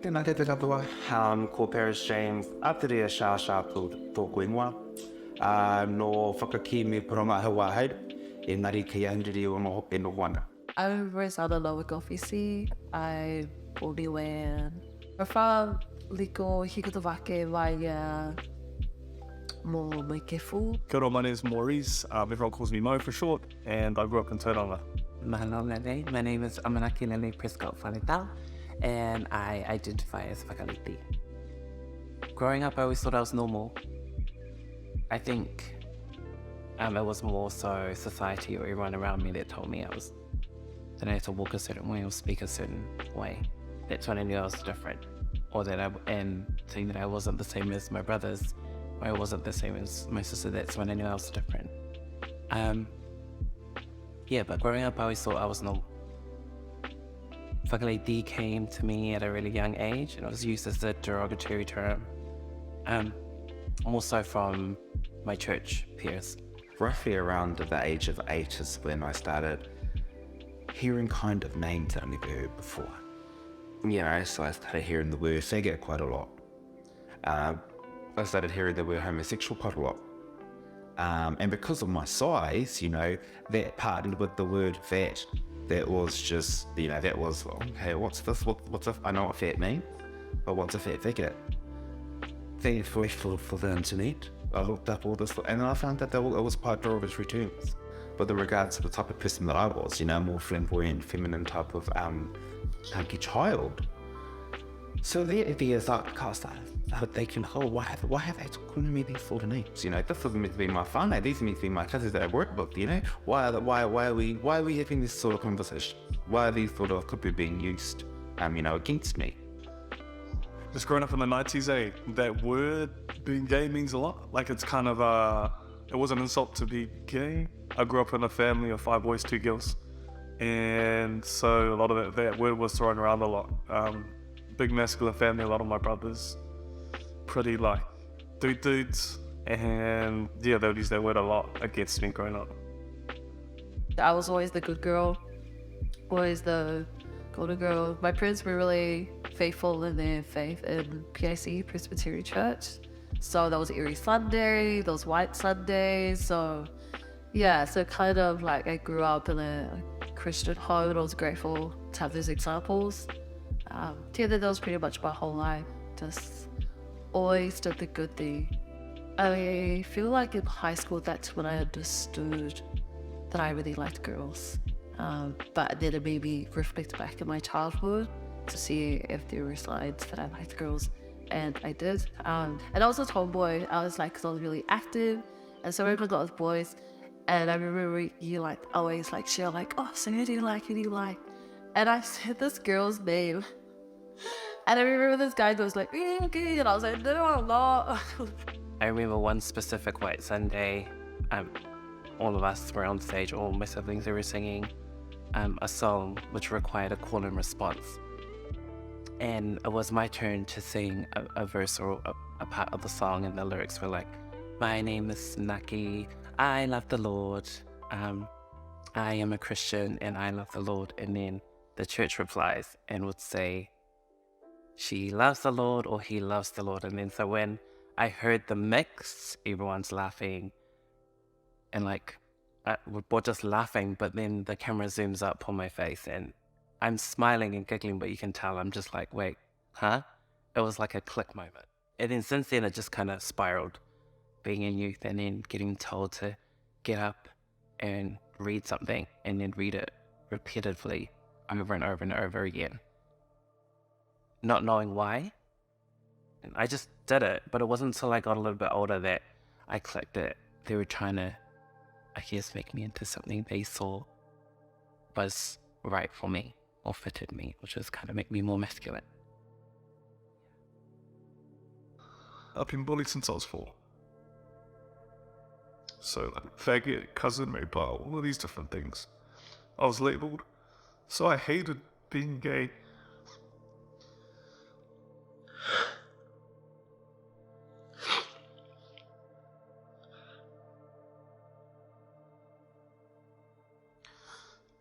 Tēnā te katoa, ko Paris James, aterea shā tōku ingoa, no whakaki me poronga hawa hei, e ngari ki ahuriri o no hope no wana. I was raised out of Lower Gulf, BC. I only went. I'm from Liko Hikutawake via Mo Maikefu. Kia ora, my name is Maurice. Everyone calls me Mo for short, and I grew up in Tauranga. Mahalo Lele. My name is Amanaki Lele Prescott Whanetau, and I identify as Whakaliti. Growing up, I always thought I was normal. I think it was more so society or everyone around me that told me that I had to walk a certain way or speak a certain way. That's when I knew I was different, or and saying that I wasn't the same as my brothers, or I wasn't the same as my sister. That's when I knew I was different. But growing up, I always thought I was normal. Whakaliti came to me at a really young age, and it was used as a derogatory term, more so from my church peers. Roughly around the age of 8 is when I started hearing kind of names that I've never heard before. So I started hearing the word faggot quite a lot. I started hearing the word homosexual quite a lot. And because of my size, that partnered with the word fat. That was just, that was, okay, what's this? What's a, I know what fat means, but what's a fat faggot? Thankfully for the internet, I looked up all this, and I found that it was quite derogatory terms. But in regards to the type of person that I was, more flamboyant, feminine type of hunky child. So there's like, I started thinking, why have they calling me these sort of names? This isn't meant to be my fun. These are meant to be my cousins that I work with. Why are we having this sort of conversation? Why are these sort of could be being used, against me? Just growing up in the 90s, that word being gay means a lot. Like it's kind of it was an insult to be gay. I grew up in a family of 5 boys, 2 girls, and so a lot of that word was thrown around a lot. Big masculine family, a lot of my brothers pretty like dudes, and they would use that word a lot against me growing up. I was always the good girl, always the golden girl. My parents were really faithful in their faith in PIC, Presbyterian Church. So that was Erie Sunday, those white Sundays. So kind of like I grew up in a Christian home, and I was grateful to have those examples. That was pretty much my whole life. Just always did the good thing. I feel like in high school, that's when I understood that I really liked girls. But then it made me reflect back in my childhood to see if there were signs that I liked girls. And I did. And I was a tomboy. I was because I was really active. And so I remember a lot of boys. And I remember you always share so who do you like? And I said this girl's name. And I remember this guy was like, okay. And I was like, no, I'm not. I remember one specific white Sunday, all of us were on stage, all my siblings, they were singing a song which required a call and response. And it was my turn to sing a verse or a part of the song, and the lyrics were like, my name is Naki, I love the Lord, I am a Christian and I love the Lord. And then the church replies and would say, she loves the Lord or he loves the Lord. And then so when I heard the mix, everyone's laughing and we're just laughing, but then the camera zooms up on my face and I'm smiling and giggling, but you can tell I'm just like, wait, huh? It was like a click moment. And then since then it just kind of spiraled, being in youth and then getting told to get up and read something and then read it repetitively over and over and over again. Not knowing why. And I just did it, but it wasn't until I got a little bit older that I clicked it. They were trying to, make me into something they saw was right for me or fitted me, which was kind of make me more masculine. I've been bullied since I was 4. So faggot, cousin, mobile, all of these different things. I was labelled, so I hated being gay.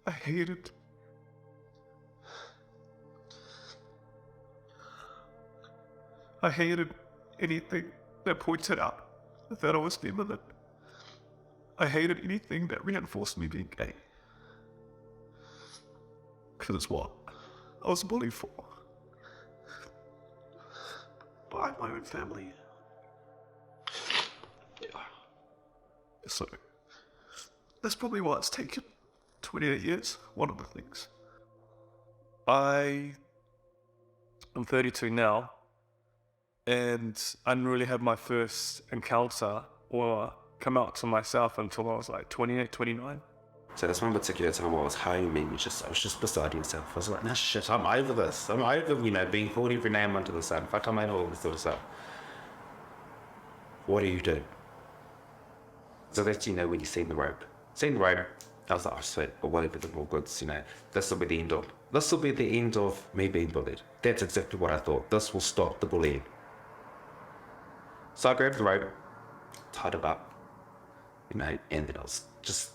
I hated I hated anything that pointed out that I was feminine. I hated anything that reinforced me being gay. Because it's what I was bullied for by my own family. Yeah. So, that's probably why it's taken 28 years, one of the things. I'm 32 now, and I didn't really have my first encounter or come out to myself until I was like 28, 29. So that's one particular time I was home and I was just beside myself. I was like, nah, shit, I'm over this. I'm over, being called every name under the sun. Fuck, I'm over all this sort of stuff. What do you do? So that's, when you see the road. Seen the road, I was like, oh, sweet, or whatever the more goods, this will be the end of me being bullied. That's exactly what I thought. This will stop the bullying. So I grabbed the rope, tied it up, and then I was just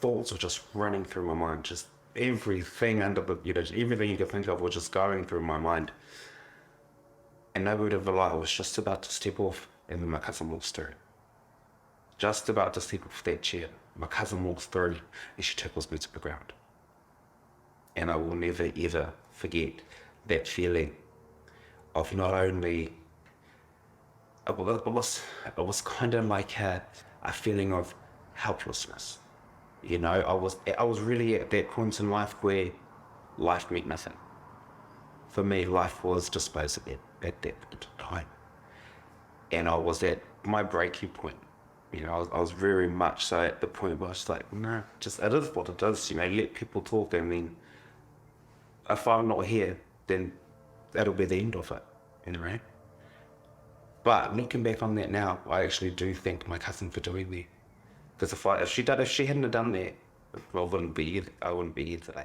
thoughts were just running through my mind, just everything under the, everything you could think of was just going through my mind. And no word of a lie, I was just about to step off, and then my cousin walks through. Just about to step off that chair, my cousin walks through, and she tickles me to the ground. And I will never ever forget that feeling of not only, it was kind of like a feeling of helplessness. I was really at that point in life where life meant nothing. For me, life was disposable at that time. And I was at my breaking point. I was very much so at the point where I was like, no, just it is what it is, let people talk, and then if I'm not here, then that'll be the end of it, But looking back on that now, I actually do thank my cousin for doing that. Because if she hadn't have done that, I wouldn't be here today.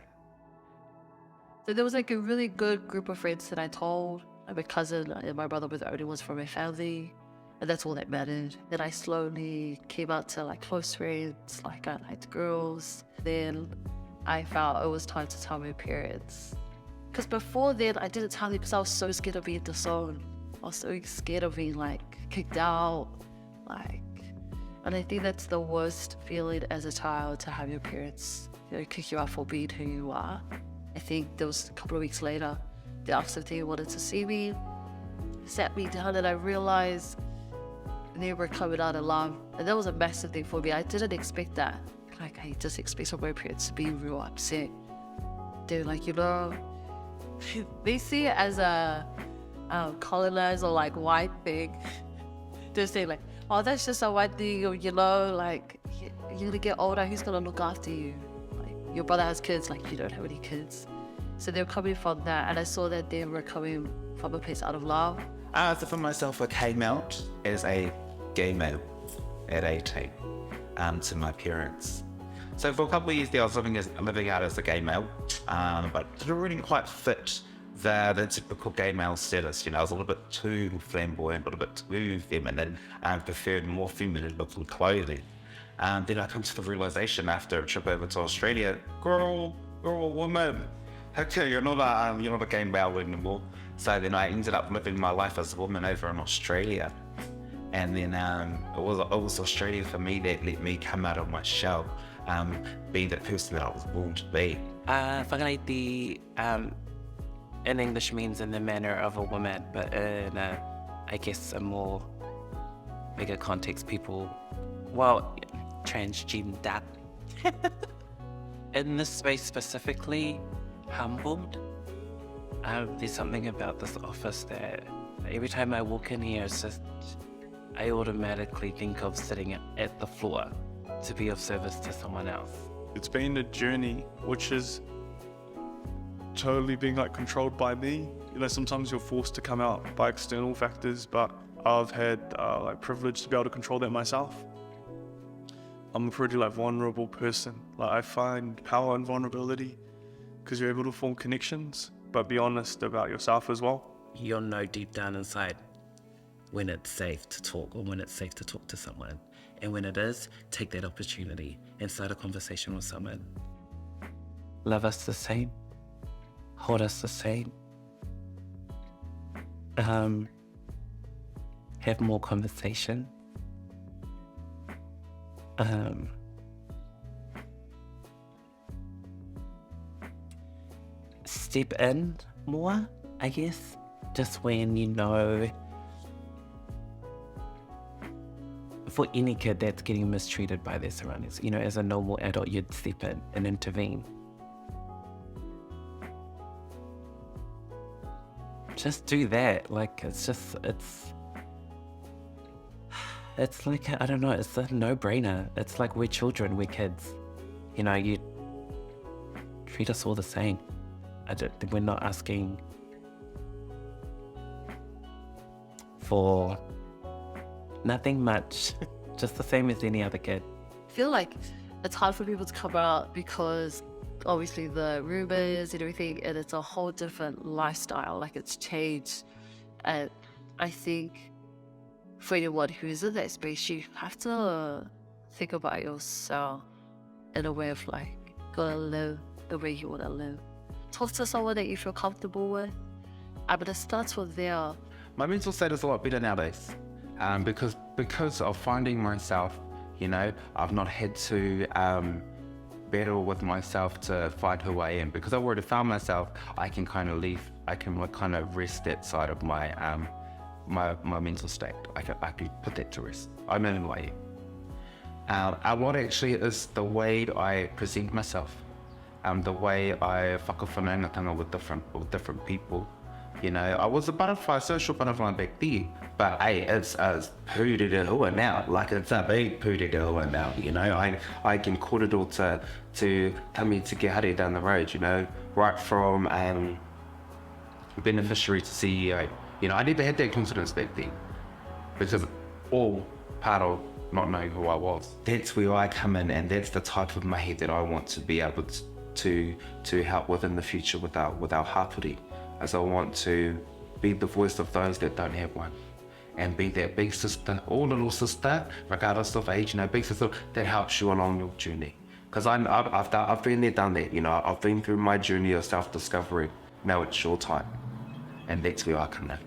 So there was like a really good group of friends that I told. My cousin and my brother were the only ones from my family, and that's all that mattered. Then I slowly came out to like close friends, like I liked girls. Then I felt it was time to tell my parents. Because before then, I didn't tell them because I was so scared of being disowned. I was so scared of being like kicked out, and I think that's the worst feeling as a child, to have your parents, kick you out for being who you are. I think there was a couple of weeks later, they asked if they wanted to see me, sat me down, and I realized they were coming out of love, and that was a massive thing for me. I didn't expect that. I just expected my parents to be real upset. They're like, they see it as a colonized or white thing. They're saying oh, that's just a white thing, or you're gonna get older, who's gonna look after you? Your brother has kids, you don't have any kids. So they're coming from that, and I saw that they were coming from a place out of love. So for myself, I came out as a gay male at 18 to my parents. So for a couple of years there, I was living out as a gay male, but it didn't really quite fit the typical gay male status. I was a little bit too flamboyant, a little bit too feminine, and preferred more feminine looking clothing. Then I come to the realization after a trip over to Australia, girl, woman, okay, you're not a gay male anymore. So then I ended up living my life as a woman over in Australia. And then it was Australia for me that let me come out of my shell, be the person that I was born to be. Whakaraiti in English means in the manner of a woman, but in I guess a more bigger context, transgender. In this space specifically, humbled. There's something about this office that every time I walk in here, I automatically think of sitting at the floor to be of service to someone else. It's been a journey which is totally being controlled by me. Sometimes you're forced to come out by external factors, but I've had privilege to be able to control that myself. I'm a pretty vulnerable person. I find power in vulnerability because you're able to form connections, but be honest about yourself as well. You'll know deep down inside when it's safe to talk, or when it's safe to talk to someone. And when it is, take that opportunity and start a conversation with someone. Love us the same. Hold us the same. have more conversation. Step in more, I guess, just when you know, for any kid that's getting mistreated by their surroundings, you know, as a normal adult, you'd step in and intervene. Just do that. Like, it's like, I don't know, it's a no-brainer. It's like we're children, we're kids. You know, you treat us all the same. We're not asking for nothing much, just the same as any other kid. I feel like it's hard for people to come out because obviously the rumors and everything, and it's a whole different lifestyle, like it's changed. And I think for anyone who's in that space, you have to think about yourself in a way of like, gotta live the way you wanna live. Talk to someone that you feel comfortable with. But it starts from there. My mental state is a lot better nowadays, because of finding myself. You know, I've not had to battle with myself to find who I am, because I've already found myself. I can kind of leave. I can kind of rest that side of my my mental state. I can put that to rest. I know who I am. And what actually is the way I present myself. The way I whakawhanaungatanga with different people. You know, I was a social butterfly back then, but hey, it's a pūrere hua now. Like, it's a big pūrere hua now, you know. I can kōrero to tami te hare down the road, you know, right from beneficiary to CEO. You know, I never had that confidence back then, because all part of not knowing who I was. That's where I come in, and that's the type of mahi that I want to be able to help with in the future with our hapuri, as I want to be the voice of those that don't have one, and be that big sister or little sister, regardless of age, you know, big sister that helps you along your journey. Because I've been there, done that, you know. I've been through my journey of self-discovery. Now it's your time, and that's where I come in.